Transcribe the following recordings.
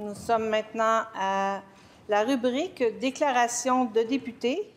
Nous sommes maintenant à la rubrique « Déclaration de députés ».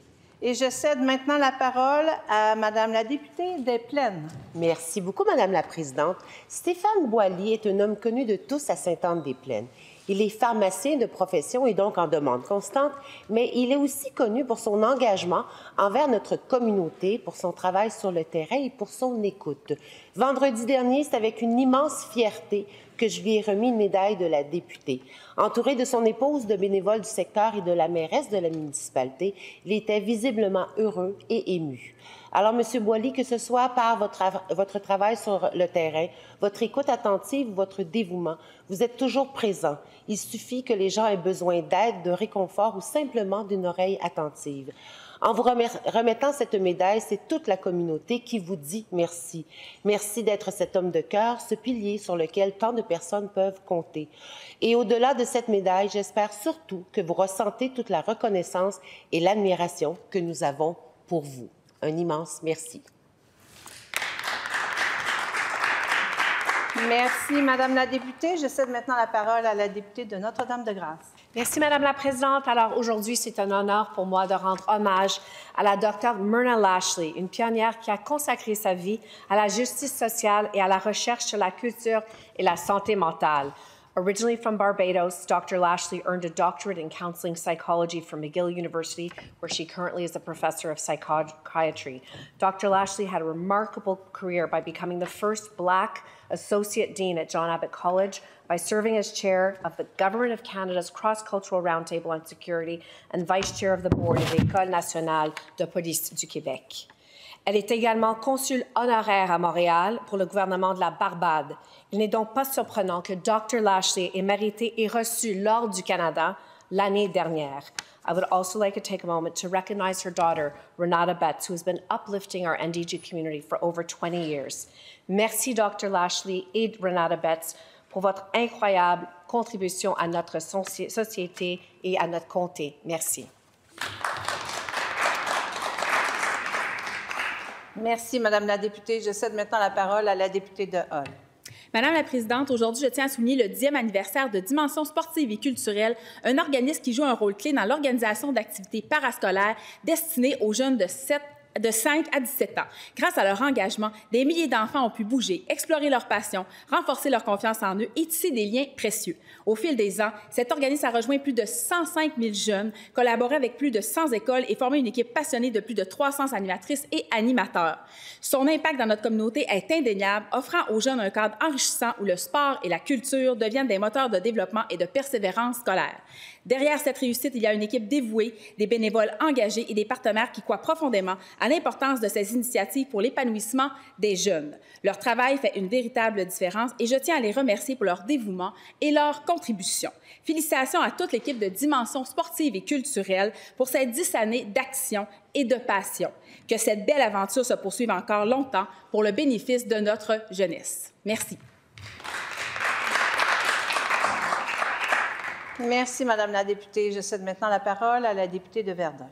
Et je cède maintenant la parole à Madame la députée des Plaines. Merci beaucoup, Madame la Présidente. Stéphane Boily est un homme connu de tous à Sainte-Anne-des-Plaines. Il est pharmacien de profession et donc en demande constante, mais il est aussi connu pour son engagement envers notre communauté, pour son travail sur le terrain et pour son écoute. Vendredi dernier, c'est avec une immense fierté que je lui ai remis une médaille de la députée. Entouré de son épouse, de bénévoles du secteur et de la mairesse de la municipalité, il était visiblement heureux et ému. Alors, M. Boily, que ce soit par votre travail sur le terrain, votre écoute attentive ou votre dévouement, vous êtes toujours présent. Il suffit que les gens aient besoin d'aide, de réconfort ou simplement d'une oreille attentive. En vous remettant cette médaille, c'est toute la communauté qui vous dit merci. Merci d'être cet homme de cœur, ce pilier sur lequel tant de personnes peuvent compter. Et au-delà de cette médaille, j'espère surtout que vous ressentez toute la reconnaissance et l'admiration que nous avons pour vous. Un immense merci. Merci, Madame la députée. Je cède maintenant la parole à la députée de Notre-Dame-de-Grâce. Merci, Madame la Présidente. Alors, aujourd'hui, c'est un honneur pour moi de rendre hommage à la Dr. Myrna Lashley, une pionnière qui a consacré sa vie à la justice sociale et à la recherche sur la culture et la santé mentale. Originally from Barbados, Dr. Lashley earned a doctorate in counseling psychology from McGill University, where she currently is a professor of psychiatry. Dr. Lashley had a remarkable career by becoming the first Black Associate Dean at John Abbott College, by serving as chair of the Government of Canada's Cross-Cultural Roundtable on Security and vice chair of the board of l'École nationale de police du Québec. Elle est également consul honoraire à Montréal pour le gouvernement de la Barbade. Il n'est donc pas surprenant que Dr. Lashley ait mérité et reçu l'Ordre du Canada l'année dernière. I would also like to take a moment to recognize her daughter, Renata Betts, who has been uplifting our NDG community for over 20 years. Merci, Dr. Lashley et Renata Betts, pour votre incroyable contribution à notre société et à notre comté. Merci. Merci, Madame la députée. Je cède maintenant la parole à la députée de Hull. Madame la Présidente, aujourd'hui, je tiens à souligner le 10e anniversaire de Dimension sportive et culturelle, un organisme qui joue un rôle clé dans l'organisation d'activités parascolaires destinées aux jeunes de 5 à 17 ans. Grâce à leur engagement, des milliers d'enfants ont pu bouger, explorer leur passion, renforcer leur confiance en eux et tisser des liens précieux. Au fil des ans, cet organisme a rejoint plus de 105 000 jeunes, collaboré avec plus de 100 écoles et formé une équipe passionnée de plus de 300 animatrices et animateurs. Son impact dans notre communauté est indéniable, offrant aux jeunes un cadre enrichissant où le sport et la culture deviennent des moteurs de développement et de persévérance scolaire. Derrière cette réussite, il y a une équipe dévouée, des bénévoles engagés et des partenaires qui croient profondément à l'importance de ces initiatives pour l'épanouissement des jeunes. Leur travail fait une véritable différence et je tiens à les remercier pour leur dévouement et leur contribution. Félicitations à toute l'équipe de Dimension sportive et culturelle pour ces 10 années d'action et de passion. Que cette belle aventure se poursuive encore longtemps pour le bénéfice de notre jeunesse. Merci. Merci, Madame la députée. Je cède maintenant la parole à la députée de Verdun.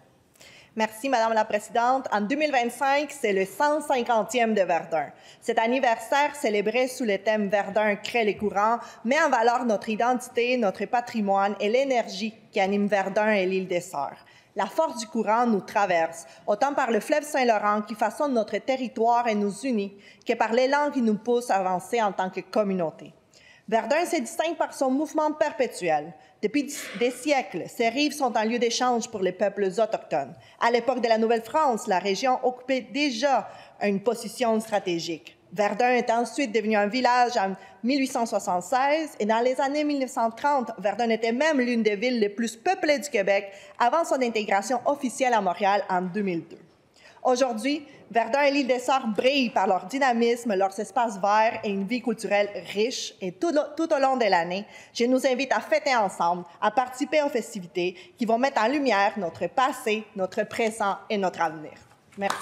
Merci, Madame la Présidente. En 2025, c'est le 150e de Verdun. Cet anniversaire, célébré sous le thème « Verdun crée les courants », met en valeur notre identité, notre patrimoine et l'énergie qui anime Verdun et l'île des Sœurs. La force du courant nous traverse, autant par le fleuve Saint-Laurent qui façonne notre territoire et nous unit, que par l'élan qui nous pousse à avancer en tant que communauté. Verdun se distingue par son mouvement perpétuel. Depuis des siècles, ses rives sont un lieu d'échange pour les peuples autochtones. À l'époque de la Nouvelle-France, la région occupait déjà une position stratégique. Verdun est ensuite devenu un village en 1876 et dans les années 1930, Verdun était même l'une des villes les plus peuplées du Québec avant son intégration officielle à Montréal en 2002. Aujourd'hui, Verdun et l'île des Sœurs brillent par leur dynamisme, leurs espaces verts et une vie culturelle riche. Et tout au long de l'année, je nous invite à fêter ensemble, à participer aux festivités qui vont mettre en lumière notre passé, notre présent et notre avenir. Merci.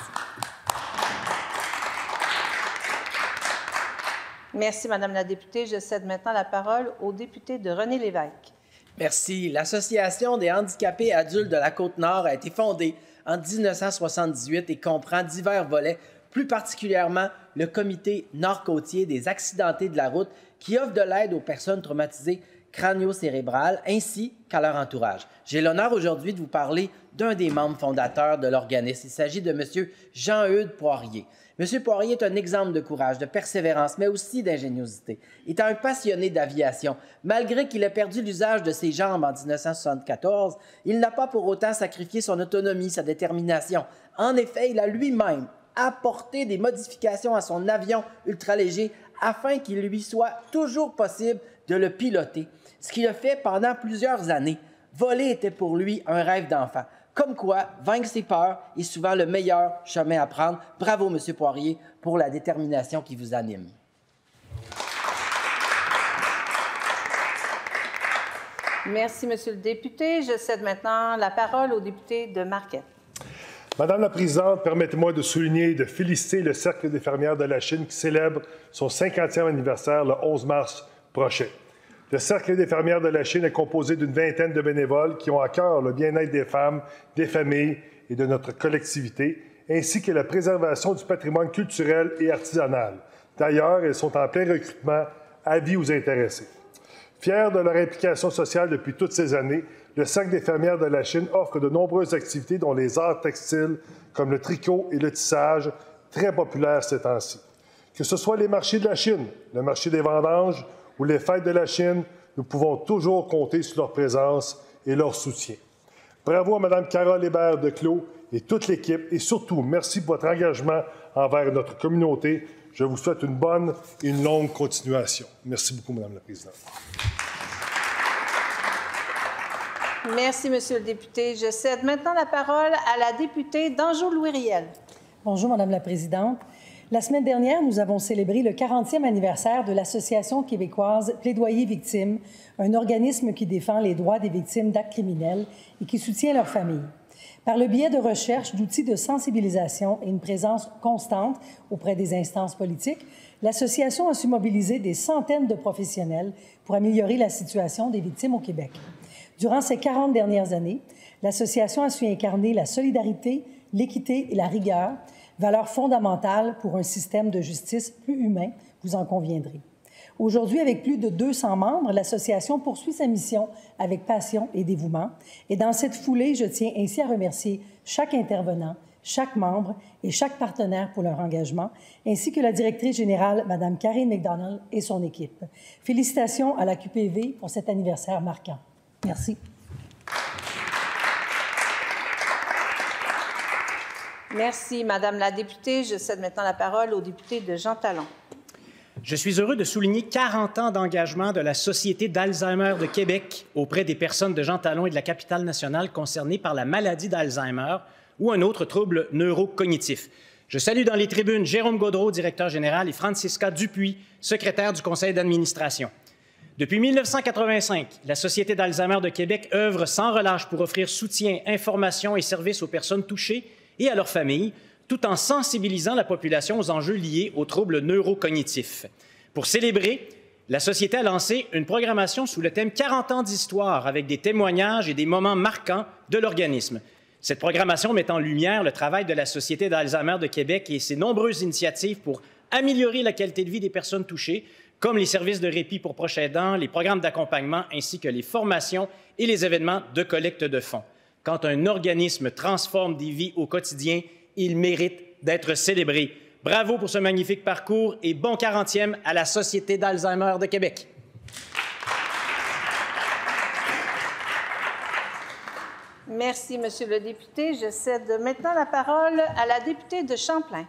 Merci, Madame la députée. Je cède maintenant la parole au député de René Lévesque. Merci. L'Association des handicapés adultes de la Côte-Nord a été fondée en 1978 et comprend divers volets, plus particulièrement le Comité nord-côtier des accidentés de la route qui offre de l'aide aux personnes traumatisées crânio-cérébrales ainsi qu'à leur entourage. J'ai l'honneur aujourd'hui de vous parler d'un des membres fondateurs de l'organisme. Il s'agit de M. Jean-Eudes Poirier. M. Poirier est un exemple de courage, de persévérance, mais aussi d'ingéniosité. Il est un passionné d'aviation. Malgré qu'il ait perdu l'usage de ses jambes en 1974, il n'a pas pour autant sacrifié son autonomie, sa détermination. En effet, il a lui-même apporté des modifications à son avion ultraléger afin qu'il lui soit toujours possible de le piloter, ce qu'il a fait pendant plusieurs années. Voler était pour lui un rêve d'enfant. Comme quoi, vaincre ses peurs est souvent le meilleur chemin à prendre. Bravo, M. Poirier, pour la détermination qui vous anime. Merci, Monsieur le député. Je cède maintenant la parole au député de Marquette. Madame la Présidente, permettez-moi de souligner et de féliciter le Cercle des fermières de la Chine qui célèbre son 50e anniversaire le 11 mars prochain. Le Cercle des fermières de la Chine est composé d'une vingtaine de bénévoles qui ont à cœur le bien-être des femmes, des familles et de notre collectivité, ainsi que la préservation du patrimoine culturel et artisanal. D'ailleurs, elles sont en plein recrutement, avis aux intéressés. Fiers de leur implication sociale depuis toutes ces années, le Cercle des fermières de la Chine offre de nombreuses activités dont les arts textiles, comme le tricot et le tissage, très populaires ces temps-ci. Que ce soit les marchés de la Chine, le marché des vendanges ou les fêtes de la Chine, nous pouvons toujours compter sur leur présence et leur soutien. Bravo à Mme Carole Hébert de Clos et toute l'équipe, et surtout, merci pour votre engagement envers notre communauté. Je vous souhaite une bonne et une longue continuation. Merci beaucoup, Mme la Présidente. Merci, Monsieur le député. Je cède maintenant la parole à la députée d'Anjou-Louis-Riel. Bonjour, Madame la Présidente. La semaine dernière, nous avons célébré le 40e anniversaire de l'Association québécoise Plaidoyer Victimes, un organisme qui défend les droits des victimes d'actes criminels et qui soutient leurs familles. Par le biais de recherche, d'outils de sensibilisation et une présence constante auprès des instances politiques, l'association a su mobiliser des centaines de professionnels pour améliorer la situation des victimes au Québec. Durant ces 40 dernières années, l'association a su incarner la solidarité, l'équité et la rigueur, valeurs fondamentales pour un système de justice plus humain, vous en conviendrez. Aujourd'hui, avec plus de 200 membres, l'association poursuit sa mission avec passion et dévouement. Et dans cette foulée, je tiens ainsi à remercier chaque intervenant, chaque membre et chaque partenaire pour leur engagement, ainsi que la directrice générale, Mme Karine McDonald, et son équipe. Félicitations à la QPV pour cet anniversaire marquant. Merci. Merci, Madame la députée. Je cède maintenant la parole au député de Jean Talon. Je suis heureux de souligner 40 ans d'engagement de la Société d'Alzheimer de Québec auprès des personnes de Jean Talon et de la capitale nationale concernées par la maladie d'Alzheimer ou un autre trouble neurocognitif. Je salue dans les tribunes Jérôme Gaudreault, directeur général, et Francisca Dupuis, secrétaire du conseil d'administration. Depuis 1985, la Société d'Alzheimer de Québec œuvre sans relâche pour offrir soutien, information et services aux personnes touchées et à leurs familles, tout en sensibilisant la population aux enjeux liés aux troubles neurocognitifs. Pour célébrer, la Société a lancé une programmation sous le thème « 40 ans d'histoire » avec des témoignages et des moments marquants de l'organisme. Cette programmation met en lumière le travail de la Société d'Alzheimer de Québec et ses nombreuses initiatives pour améliorer la qualité de vie des personnes touchées, comme les services de répit pour proches aidants, les programmes d'accompagnement ainsi que les formations et les événements de collecte de fonds. Quand un organisme transforme des vies au quotidien, il mérite d'être célébré. Bravo pour ce magnifique parcours et bon 40e à la Société d'Alzheimer de Québec. Merci, Monsieur le député. Je cède maintenant la parole à la députée de Champlain.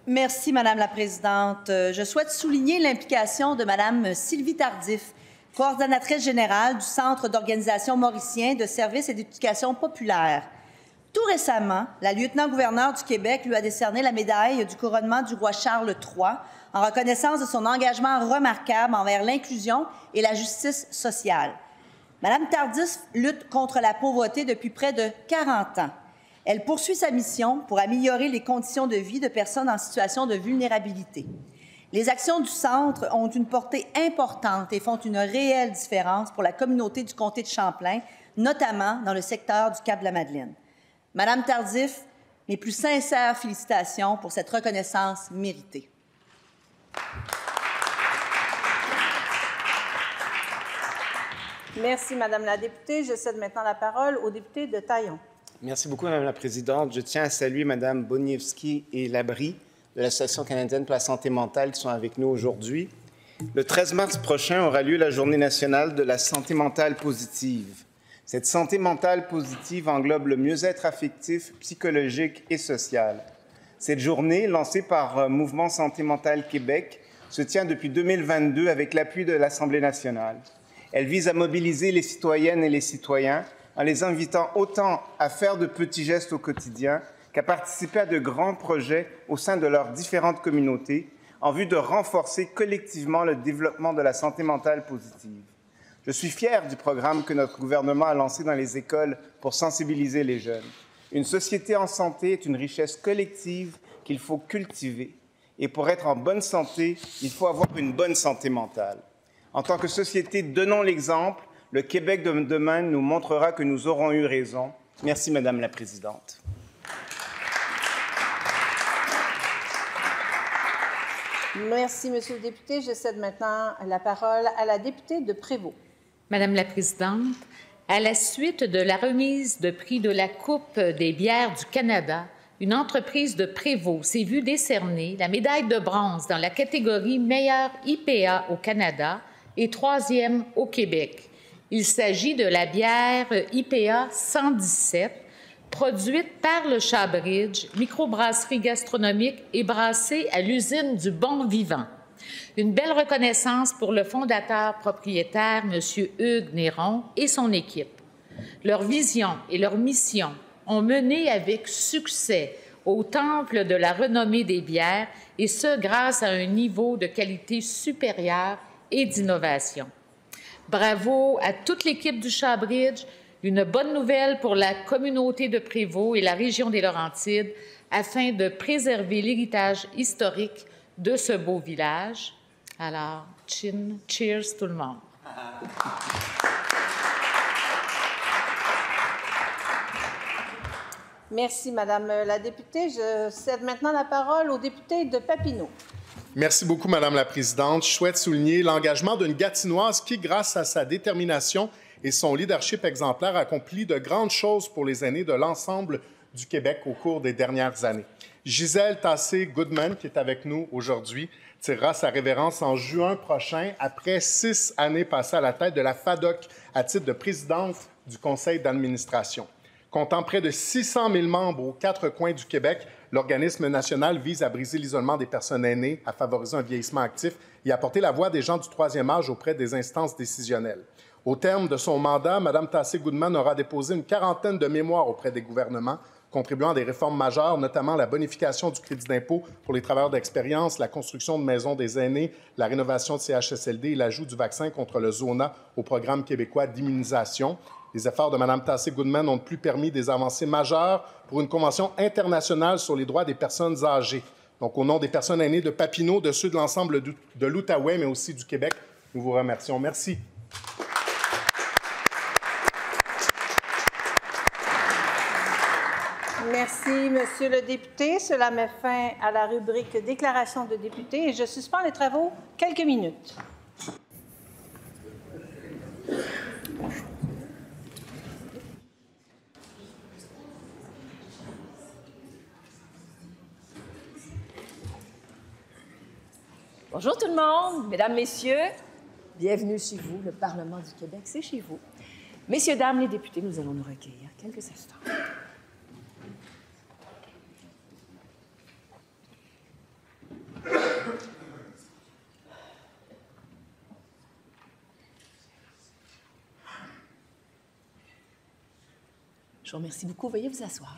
Merci, Madame la Présidente. Je souhaite souligner l'implication de Madame Sylvie Tardif, coordonnatrice générale du Centre d'organisation mauricien de services et d'éducation populaire. Tout récemment, la lieutenant-gouverneure du Québec lui a décerné la médaille du couronnement du roi Charles III en reconnaissance de son engagement remarquable envers l'inclusion et la justice sociale. Madame Tardif lutte contre la pauvreté depuis près de 40 ans. Elle poursuit sa mission pour améliorer les conditions de vie de personnes en situation de vulnérabilité. Les actions du Centre ont une portée importante et font une réelle différence pour la communauté du comté de Champlain, notamment dans le secteur du Cap-de-la-Madeleine. Madame Tardif, mes plus sincères félicitations pour cette reconnaissance méritée. Merci, Madame la députée. Je cède maintenant la parole au député de Taillon. Merci beaucoup, Madame la Présidente. Je tiens à saluer Madame Boniewski et Labrie de l'Association canadienne pour la santé mentale qui sont avec nous aujourd'hui. Le 13 mars prochain aura lieu la Journée nationale de la santé mentale positive. Cette santé mentale positive englobe le mieux-être affectif, psychologique et social. Cette journée, lancée par Mouvement Santé mentale Québec, se tient depuis 2022 avec l'appui de l'Assemblée nationale. Elle vise à mobiliser les citoyennes et les citoyens en les invitant autant à faire de petits gestes au quotidien qu'à participer à de grands projets au sein de leurs différentes communautés en vue de renforcer collectivement le développement de la santé mentale positive. Je suis fier du programme que notre gouvernement a lancé dans les écoles pour sensibiliser les jeunes. Une société en santé est une richesse collective qu'il faut cultiver. Et pour être en bonne santé, il faut avoir une bonne santé mentale. En tant que société, donnons l'exemple. Le Québec de demain nous montrera que nous aurons eu raison. Merci, Madame la Présidente. Merci, Monsieur le député. Je cède maintenant la parole à la députée de Prévost. Madame la Présidente, à la suite de la remise de prix de la Coupe des bières du Canada, une entreprise de Prévost s'est vue décerner la médaille de bronze dans la catégorie meilleure IPA au Canada et 3e au Québec. Il s'agit de la bière IPA 117, produite par le Chabridge, microbrasserie gastronomique et brassée à l'usine du Bon Vivant. Une belle reconnaissance pour le fondateur propriétaire, M. Hugues Néron, et son équipe. Leur vision et leur mission ont mené avec succès au temple de la renommée des bières, et ce, grâce à un niveau de qualité supérieur et d'innovation. Bravo à toute l'équipe du Chabridge, une bonne nouvelle pour la communauté de Prévost et la région des Laurentides afin de préserver l'héritage historique de ce beau village. Alors, cheers tout le monde. Merci, Madame la députée. Je cède maintenant la parole au député de Papineau. Merci beaucoup, Madame la Présidente. Je souhaite souligner l'engagement d'une Gatinoise qui, grâce à sa détermination et son leadership exemplaire, a accompli de grandes choses pour les aînés de l'ensemble du Québec au cours des dernières années. Gisèle Tassé-Goodman, qui est avec nous aujourd'hui, tirera sa révérence en juin prochain, après 6 années passées à la tête de la FADOC à titre de présidente du conseil d'administration. Comptant près de 600 000 membres aux 4 coins du Québec, l'organisme national vise à briser l'isolement des personnes aînées, à favoriser un vieillissement actif et à porter la voix des gens du 3e âge auprès des instances décisionnelles. Au terme de son mandat, Mme Tassé-Goodman aura déposé une quarantaine de mémoires auprès des gouvernements, contribuant à des réformes majeures, notamment la bonification du crédit d'impôt pour les travailleurs d'expérience, la construction de maisons des aînés, la rénovation de CHSLD et l'ajout du vaccin contre le Zona au programme québécois d'immunisation. Les efforts de Mme Tassé-Goodman ont de plus permis des avancées majeures pour une convention internationale sur les droits des personnes âgées. Donc, au nom des personnes aînées de Papineau, de ceux de l'ensemble de l'Outaouais, mais aussi du Québec, nous vous remercions. Merci. Merci, Monsieur le député. Cela met fin à la rubrique déclaration de député et je suspends les travaux quelques minutes. Bonjour tout le monde, mesdames, messieurs. Bienvenue chez vous, le Parlement du Québec, c'est chez vous. Messieurs, dames, les députés, nous allons nous recueillir quelques instants. Je vous remercie beaucoup. Veuillez vous asseoir.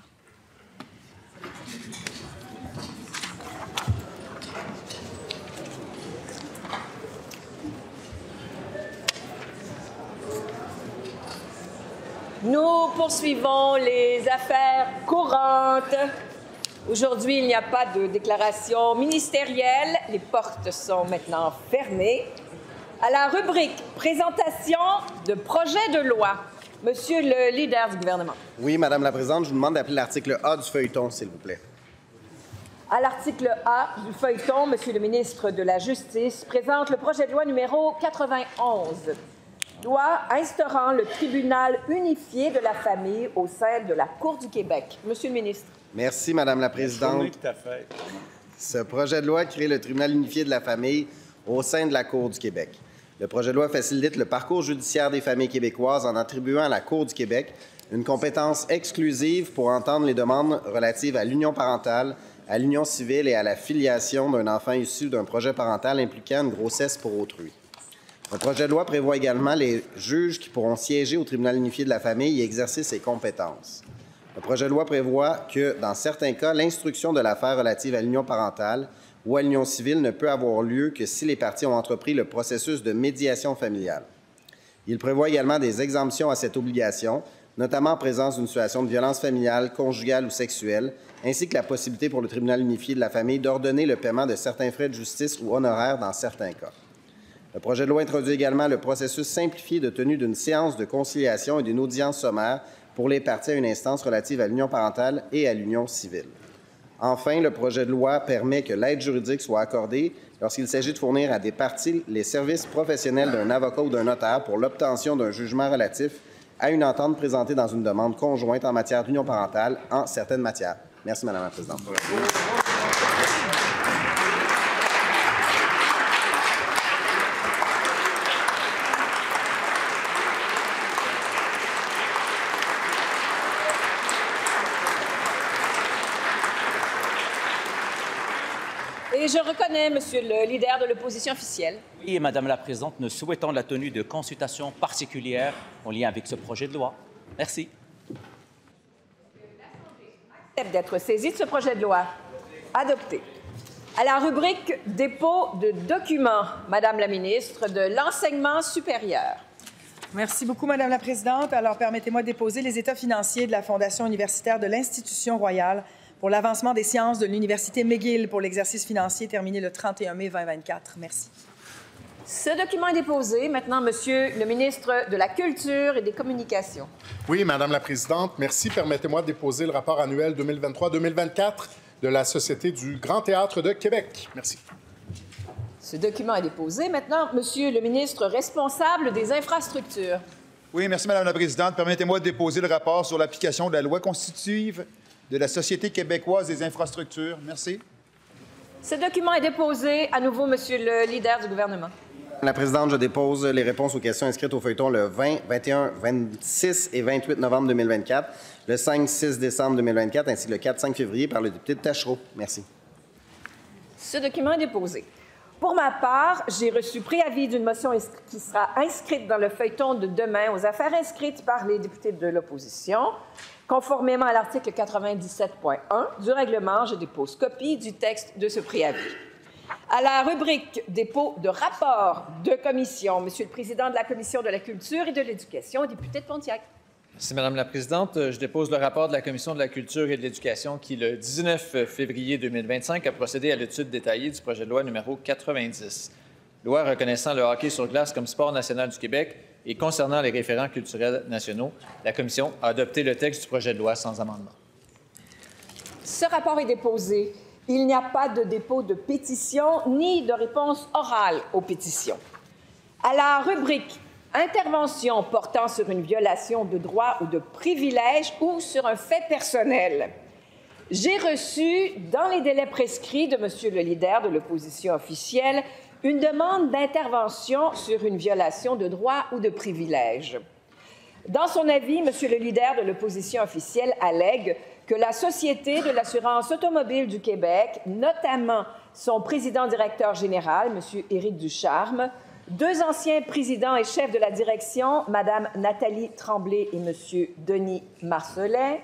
Nous poursuivons les affaires courantes. Aujourd'hui, il n'y a pas de déclaration ministérielle. Les portes sont maintenant fermées. À la rubrique « Présentation de projet de loi », Monsieur le leader du gouvernement. Oui, Madame la Présidente, je vous demande d'appeler l'article A du feuilleton, s'il vous plaît. À l'article A du feuilleton, Monsieur le ministre de la Justice présente le projet de loi numéro 91. loi instaurant le tribunal unifié de la famille au sein de la Cour du Québec. Monsieur le ministre. Merci, Madame la Présidente. Ce projet de loi crée le tribunal unifié de la famille au sein de la Cour du Québec. Le projet de loi facilite le parcours judiciaire des familles québécoises en attribuant à la Cour du Québec une compétence exclusive pour entendre les demandes relatives à l'union parentale, à l'union civile et à la filiation d'un enfant issu d'un projet parental impliquant une grossesse pour autrui. Le projet de loi prévoit également les juges qui pourront siéger au tribunal unifié de la famille et exercer ses compétences. Le projet de loi prévoit que, dans certains cas, l'instruction de l'affaire relative à l'union parentale ou à l'union civile ne peut avoir lieu que si les parties ont entrepris le processus de médiation familiale. Il prévoit également des exemptions à cette obligation, notamment en présence d'une situation de violence familiale, conjugale ou sexuelle, ainsi que la possibilité pour le tribunal unifié de la famille d'ordonner le paiement de certains frais de justice ou honoraires dans certains cas. Le projet de loi introduit également le processus simplifié de tenue d'une séance de conciliation et d'une audience sommaire pour les parties à une instance relative à l'union parentale et à l'union civile. Enfin, le projet de loi permet que l'aide juridique soit accordée lorsqu'il s'agit de fournir à des parties les services professionnels d'un avocat ou d'un notaire pour l'obtention d'un jugement relatif à une entente présentée dans une demande conjointe en matière d'union parentale en certaines matières. Merci, Madame la Présidente. Et je reconnais, Monsieur le leader de l'opposition officielle. Oui, Madame la Présidente, nous souhaitons la tenue de consultations particulières en lien avec ce projet de loi. Merci. D'être saisi de ce projet de loi. Adopté. À la rubrique dépôt de documents, Madame la ministre de l'Enseignement supérieur. Merci beaucoup, Madame la Présidente. Alors, permettez-moi de déposer les états financiers de la Fondation universitaire de l'Institution royale pour l'avancement des sciences de l'Université McGill pour l'exercice financier terminé le 31 mai 2024. Merci. Ce document est déposé. Maintenant, Monsieur le ministre de la Culture et des Communications. Oui, Madame la Présidente, merci. Permettez-moi de déposer le rapport annuel 2023-2024 de la Société du Grand Théâtre de Québec. Merci. Ce document est déposé. Maintenant, Monsieur le ministre responsable des infrastructures. Oui, merci, Madame la Présidente. Permettez-moi de déposer le rapport sur l'application de la loi constitutive de la Société québécoise des infrastructures. Merci. Ce document est déposé. À nouveau, Monsieur le leader du gouvernement. Madame la Présidente, je dépose les réponses aux questions inscrites au feuilleton le 20, 21, 26 et 28 novembre 2024, le 5-6 décembre 2024 ainsi que le 4-5 février par le député de Tachereau. Merci. Ce document est déposé. Pour ma part, j'ai reçu préavis d'une motion qui sera inscrite dans le feuilleton de demain aux affaires inscrites par les députés de l'opposition. Conformément à l'article 97.1 du règlement, je dépose copie du texte de ce préavis. À la rubrique dépôt de rapport de commission, Monsieur le Président de la Commission de la Culture et de l'Éducation, député de Pontiac. Merci, Madame la Présidente. Je dépose le rapport de la Commission de la Culture et de l'Éducation qui, le 19 février 2025, a procédé à l'étude détaillée du projet de loi numéro 90. Loi reconnaissant le hockey sur glace comme sport national du Québec et concernant les référents culturels nationaux. La Commission a adopté le texte du projet de loi sans amendement. Ce rapport est déposé. Il n'y a pas de dépôt de pétition ni de réponse orale aux pétitions. À la rubrique intervention portant sur une violation de droits ou de privilèges ou sur un fait personnel, j'ai reçu, dans les délais prescrits de Monsieur le leader de l'opposition officielle, une demande d'intervention sur une violation de droits ou de privilèges. Dans son avis, Monsieur le leader de l'opposition officielle allègue que la Société de l'assurance automobile du Québec, notamment son président-directeur général, M. Éric Ducharme, deux anciens présidents et chefs de la direction, Mme Nathalie Tremblay et M. Denis Marcelin,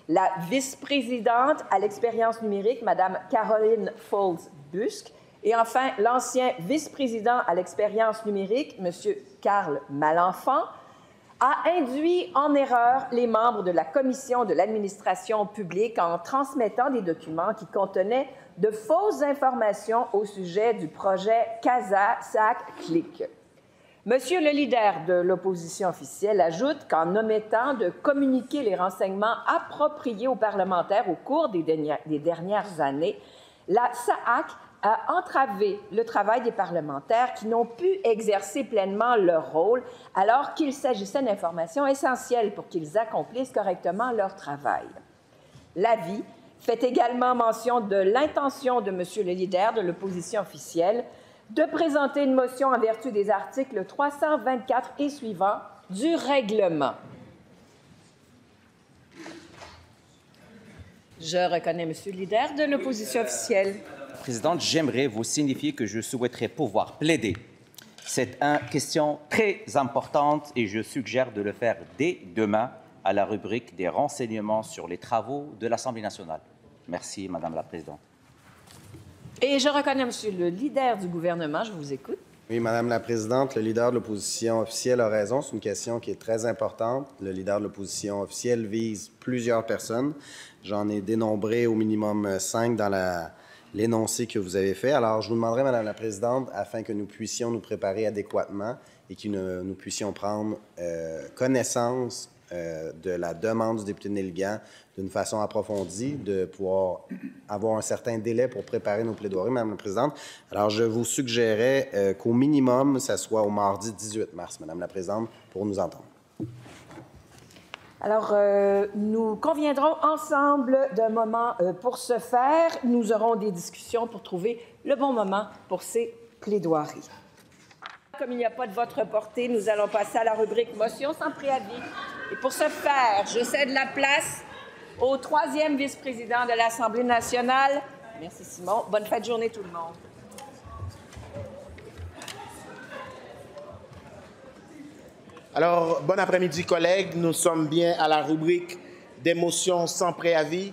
la vice-présidente à l'expérience numérique, Mme Caroline Foltz-Busque, et enfin l'ancien vice-président à l'expérience numérique, M. Carl Malenfant, a induit en erreur les membres de la Commission de l'administration publique en transmettant des documents qui contenaient de fausses informations au sujet du projet CASA-SAC-CLIC. Monsieur le leader de l'opposition officielle ajoute qu'en omettant de communiquer les renseignements appropriés aux parlementaires au cours des dernières années, la SAC à entraver le travail des parlementaires qui n'ont pu exercer pleinement leur rôle alors qu'il s'agissait d'informations essentielles pour qu'ils accomplissent correctement leur travail. L'avis fait également mention de l'intention de M. le leader de l'opposition officielle de présenter une motion en vertu des articles 324 et suivants du règlement. Je reconnais M. le leader de l'opposition officielle. Présidente, j'aimerais vous signifier que je souhaiterais pouvoir plaider. C'est une question très importante et je suggère de le faire dès demain à la rubrique des renseignements sur les travaux de l'Assemblée nationale. Merci, Madame la Présidente. Et je reconnais M. le leader du gouvernement. Je vous écoute. Oui, Madame la Présidente, le leader de l'opposition officielle a raison. C'est une question qui est très importante. Le leader de l'opposition officielle vise plusieurs personnes. J'en ai dénombré au minimum 5 dans l'énoncé que vous avez fait. Alors, je vous demanderai, Madame la Présidente, afin que nous puissions nous préparer adéquatement et que nous puissions prendre connaissance de la demande du député Nelligan d'une façon approfondie, de pouvoir avoir un certain délai pour préparer nos plaidoiries, Madame la Présidente. Alors, je vous suggérais qu'au minimum, ça soit au mardi 18 mars, Madame la Présidente, pour nous entendre. Alors, nous conviendrons ensemble d'un moment pour ce faire. Nous aurons des discussions pour trouver le bon moment pour ces plaidoiries. Comme il n'y a pas de vote reporté, nous allons passer à la rubrique motion sans préavis. Et pour ce faire, je cède la place au troisième vice-président de l'Assemblée nationale. Merci, Simon. Bonne fin de journée, tout le monde. Alors, bon après-midi, collègues. Nous sommes bien à la rubrique des motions sans préavis.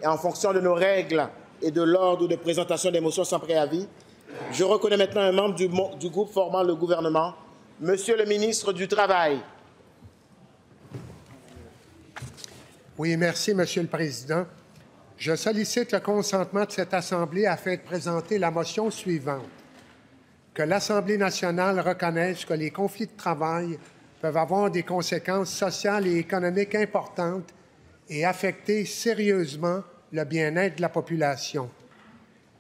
Et en fonction de nos règles et de l'ordre de présentation des motions sans préavis, je reconnais maintenant un membre du groupe formant le gouvernement, Monsieur le ministre du Travail. Oui, merci, Monsieur le Président. Je sollicite le consentement de cette Assemblée afin de présenter la motion suivante. Que l'Assemblée nationale reconnaisse que les conflits de travail peuvent avoir des conséquences sociales et économiques importantes et affecter sérieusement le bien-être de la population.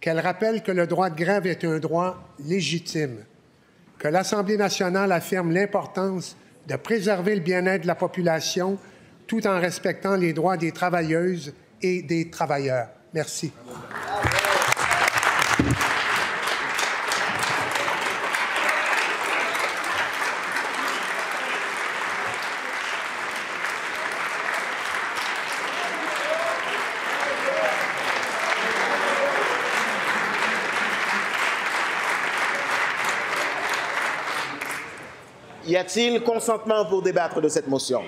Qu'elle rappelle que le droit de grève est un droit légitime. Que l'Assemblée nationale affirme l'importance de préserver le bien-être de la population tout en respectant les droits des travailleuses et des travailleurs. Merci. Y a-t-il consentement pour débattre de cette motion?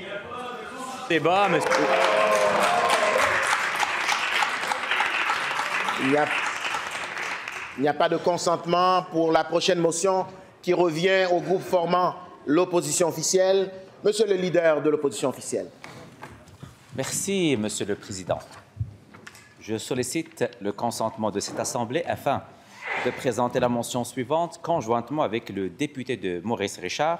Débat, monsieur. Il n'y a pas de consentement pour la prochaine motion qui revient au groupe formant l'opposition officielle. Monsieur le leader de l'opposition officielle. Merci, Monsieur le Président. Je sollicite le consentement de cette Assemblée afin de présenter la motion suivante conjointement avec le député de Maurice-Richard,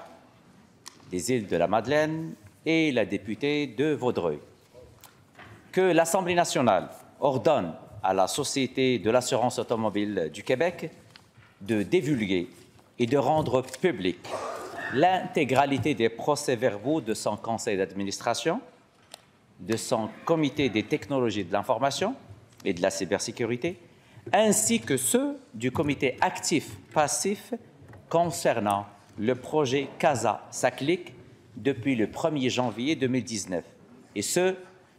des îles de la Madeleine et la députée de Vaudreuil. Que l'Assemblée nationale ordonne à la Société de l'assurance automobile du Québec de divulguer et de rendre public l'intégralité des procès-verbaux de son conseil d'administration, de son comité des technologies de l'information et de la cybersécurité, ainsi que ceux du comité actif-passif concernant le projet CASA-SACLIC depuis le 1er janvier 2019, et ce,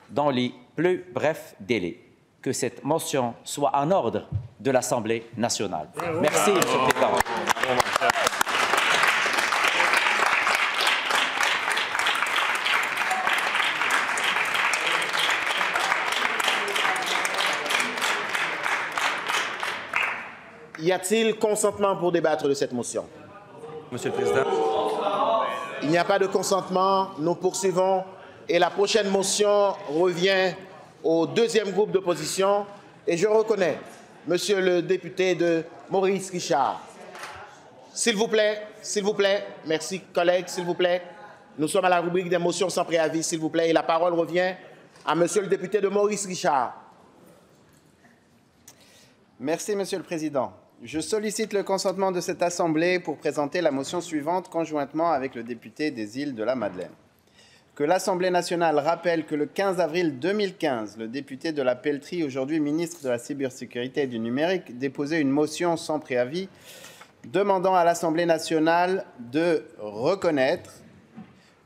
dans les plus brefs délais. Que cette motion soit en ordre de l'Assemblée nationale. Merci, Monsieur le Président. Y a-t-il consentement pour débattre de cette motion? Monsieur le Président. Il n'y a pas de consentement. Nous poursuivons. Et la prochaine motion revient au deuxième groupe d'opposition. Et je reconnais Monsieur le député de Maurice-Richard. S'il vous plaît, s'il vous plaît. Merci, collègues, s'il vous plaît. Nous sommes à la rubrique des motions sans préavis, s'il vous plaît. Et la parole revient à Monsieur le député de Maurice-Richard. Merci, Monsieur le Président. Je sollicite le consentement de cette Assemblée pour présenter la motion suivante conjointement avec le député des Îles de la Madeleine. Que l'Assemblée nationale rappelle que le 15 avril 2015, le député de la Pelletrie, aujourd'hui ministre de la Cybersécurité et du Numérique, déposait une motion sans préavis demandant à l'Assemblée nationale de reconnaître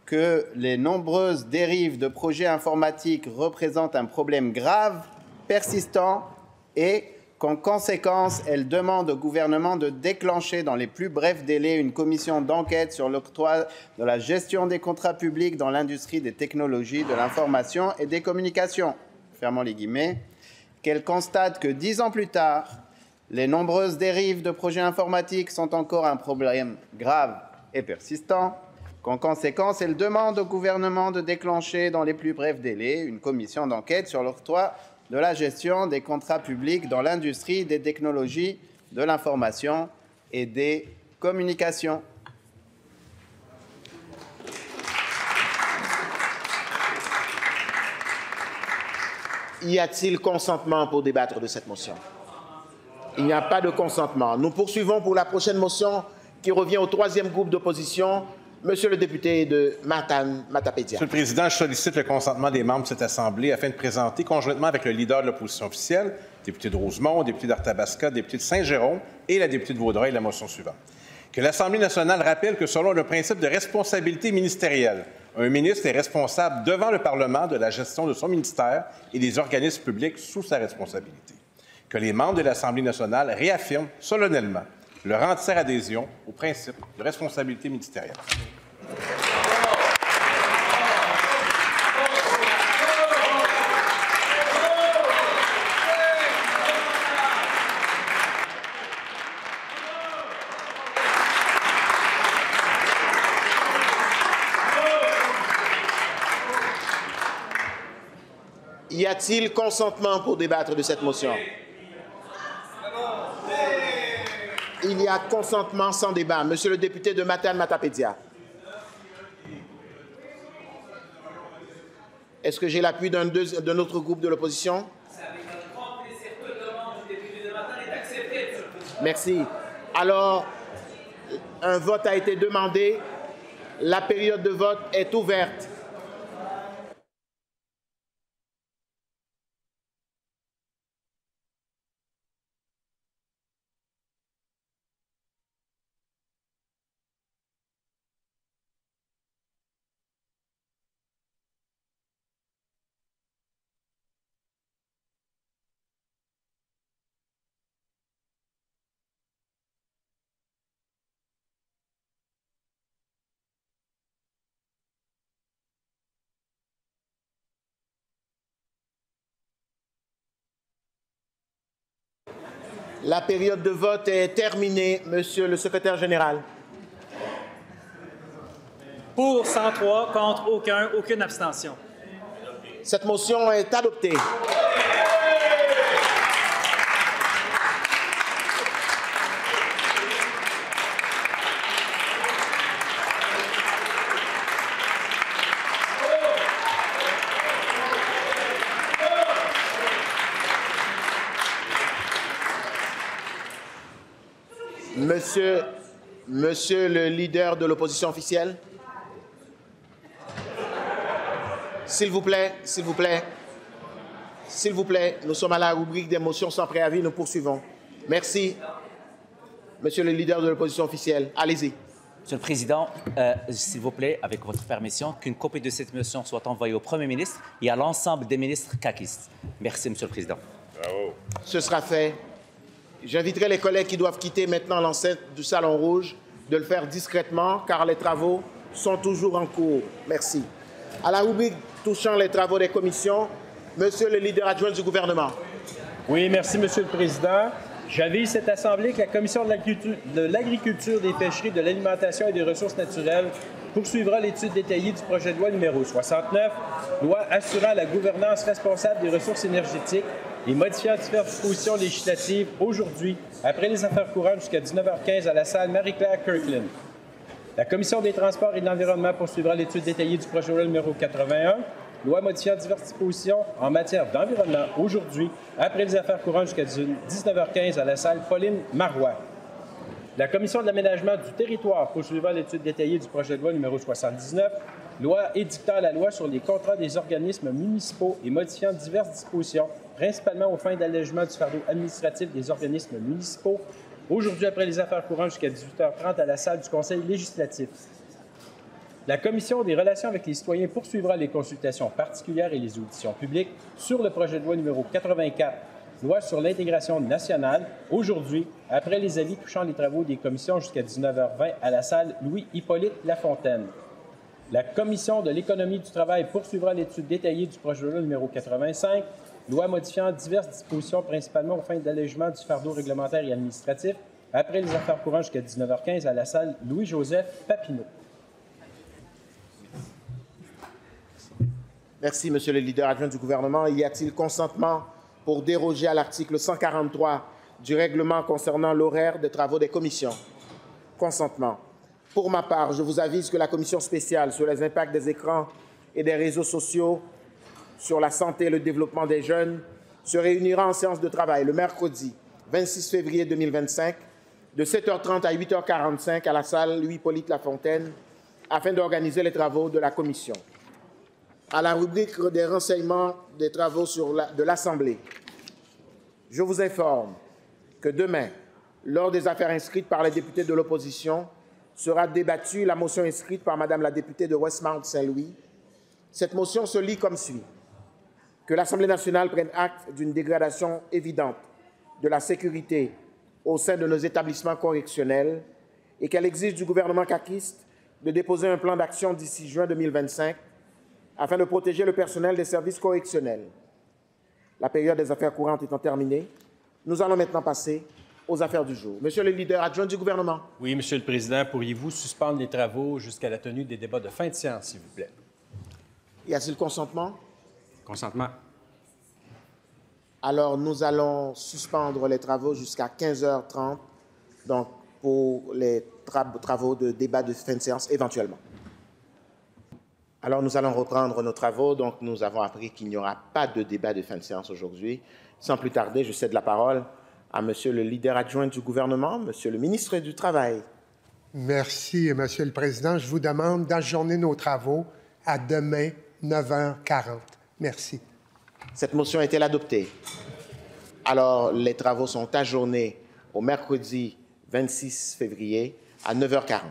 que les nombreuses dérives de projets informatiques représentent un problème grave, persistant et qu'en conséquence, elle demande au gouvernement de déclencher dans les plus brefs délais une commission d'enquête sur l'octroi de la gestion des contrats publics dans l'industrie des technologies, de l'information et des communications. Fermons les guillemets. Qu'elle constate que 10 ans plus tard, les nombreuses dérives de projets informatiques sont encore un problème grave et persistant. Qu'en conséquence, elle demande au gouvernement de déclencher dans les plus brefs délais une commission d'enquête sur l'octroi de la gestion des contrats publics dans l'industrie des technologies, de l'information et des communications. Y a-t-il consentement pour débattre de cette motion? Il n'y a pas de consentement. Nous poursuivons pour la prochaine motion qui revient au troisième groupe d'opposition. Monsieur le député de Matapédia. Monsieur le Président, je sollicite le consentement des membres de cette Assemblée afin de présenter, conjointement avec le leader de l'opposition officielle, député de Rosemont, député d'Arthabasca, député de Saint-Jérôme et la députée de Vaudreuil, la motion suivante. Que l'Assemblée nationale rappelle que selon le principe de responsabilité ministérielle, un ministre est responsable devant le Parlement de la gestion de son ministère et des organismes publics sous sa responsabilité. Que les membres de l'Assemblée nationale réaffirment solennellement leur entière adhésion au principe de responsabilité ministérielle. Y a-t-il consentement pour débattre de cette motion? Il y a consentement sans débat. Monsieur le député de Matapédia. Est-ce que j'ai l'appui d'un autre groupe de l'opposition? Merci. Alors, un vote a été demandé. La période de vote est ouverte. La période de vote est terminée, Monsieur le secrétaire général. Pour 103, contre aucun, aucune abstention. Cette motion est adoptée. Monsieur le leader de l'opposition officielle, s'il vous plaît, s'il vous plaît, s'il vous plaît, nous sommes à la rubrique des motions sans préavis, nous poursuivons. Merci. Monsieur le leader de l'opposition officielle, allez-y. Monsieur le Président, s'il vous plaît, avec votre permission, qu'une copie de cette motion soit envoyée au Premier ministre et à l'ensemble des ministres caquistes. Merci, Monsieur le Président. Bravo. Ce sera fait. J'inviterai les collègues qui doivent quitter maintenant l'enceinte du Salon Rouge de le faire discrètement, car les travaux sont toujours en cours. Merci. À la rubrique touchant les travaux des commissions, Monsieur le leader adjoint du gouvernement. Oui, merci, Monsieur le Président. J'avise cette Assemblée que la Commission de l'Agriculture, des Pêcheries, de l'Alimentation et des Ressources naturelles poursuivra l'étude détaillée du projet de loi numéro 69, loi assurant la gouvernance responsable des ressources énergétiques et modifiant diverses dispositions législatives aujourd'hui, après les affaires courantes jusqu'à 19h15 à la salle Marie-Claire Kirkland. La Commission des transports et de l'environnement poursuivra l'étude détaillée du projet de loi numéro 81, loi modifiant diverses dispositions en matière d'environnement aujourd'hui, après les affaires courantes jusqu'à 19h15 à la salle Pauline Marois. La Commission de l'aménagement du territoire poursuivra l'étude détaillée du projet de loi numéro 79, loi édictant la loi sur les contrats des organismes municipaux et modifiant diverses dispositions, principalement aux fins d'allègement du fardeau administratif des organismes municipaux, aujourd'hui après les affaires courantes jusqu'à 18h30 à la salle du Conseil législatif. La Commission des relations avec les citoyens poursuivra les consultations particulières et les auditions publiques sur le projet de loi numéro 84, loi sur l'intégration nationale, aujourd'hui, après les avis touchant les travaux des commissions jusqu'à 19h20 à la salle Louis-Hippolyte Lafontaine. La Commission de l'économie du travail poursuivra l'étude détaillée du projet de loi numéro 85, loi modifiant diverses dispositions principalement aux fins d'allègement du fardeau réglementaire et administratif, après les affaires courantes jusqu'à 19h15 à la salle Louis-Joseph Papineau. Merci, Monsieur le leader adjoint du gouvernement. Y a-t-il consentement pour déroger à l'article 143 du règlement concernant l'horaire des travaux des commissions? Consentement. Pour ma part, je vous avise que la commission spéciale sur les impacts des écrans et des réseaux sociaux sur la santé et le développement des jeunes se réunira en séance de travail le mercredi 26 février 2025 de 7h30 à 8h45 à la salle Louis-Hippolyte Lafontaine afin d'organiser les travaux de la commission. À la rubrique des renseignements des travaux de l'Assemblée, je vous informe que demain, lors des affaires inscrites par les députés de l'opposition, sera débattue la motion inscrite par Mme la députée de Westmount-Saint-Louis. Cette motion se lit comme suit. Que l'Assemblée nationale prenne acte d'une dégradation évidente de la sécurité au sein de nos établissements correctionnels et qu'elle exige du gouvernement caquiste de déposer un plan d'action d'ici juin 2025 afin de protéger le personnel des services correctionnels. La période des affaires courantes étant terminée, nous allons maintenant passer aux affaires du jour. Monsieur le leader adjoint du gouvernement. Oui, Monsieur le Président, pourriez-vous suspendre les travaux jusqu'à la tenue des débats de fin de séance, s'il vous plaît? Y a-t-il consentement? Consentement. Alors, nous allons suspendre les travaux jusqu'à 15h30, donc pour les travaux de débat de fin de séance éventuellement. Alors, nous allons reprendre nos travaux. Donc, nous avons appris qu'il n'y aura pas de débat de fin de séance aujourd'hui. Sans plus tarder, je cède la parole à Monsieur le leader adjoint du gouvernement, Monsieur le ministre du Travail. Merci, Monsieur le Président. Je vous demande d'ajourner nos travaux à demain, 9h40. Merci. Cette motion est-elle adoptée? Alors, les travaux sont ajournés au mercredi 26 février à 9h40.